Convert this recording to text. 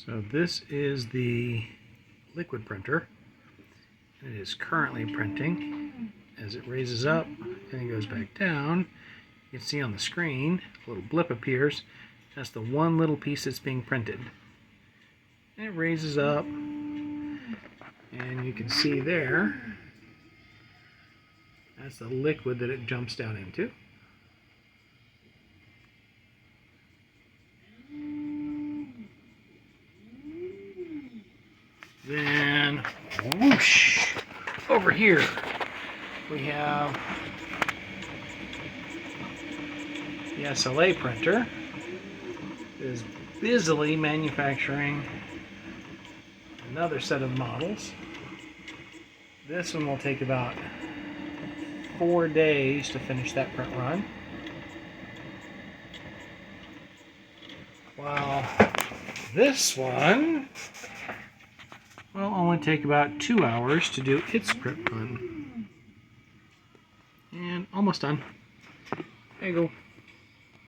So this is the liquid printer. It is currently printing. As it raises up and goes back down, you can see on the screen a little blip appears. That's the one little piece that's being printed. And it raises up, and you can see there, that's the liquid that it jumps down into. Then, whoosh, over here we have the SLA printer. It is busily manufacturing another set of models. This one will take about 4 days to finish that print run, while this one will only take about 2 hours to do its print run. And almost done. There you go.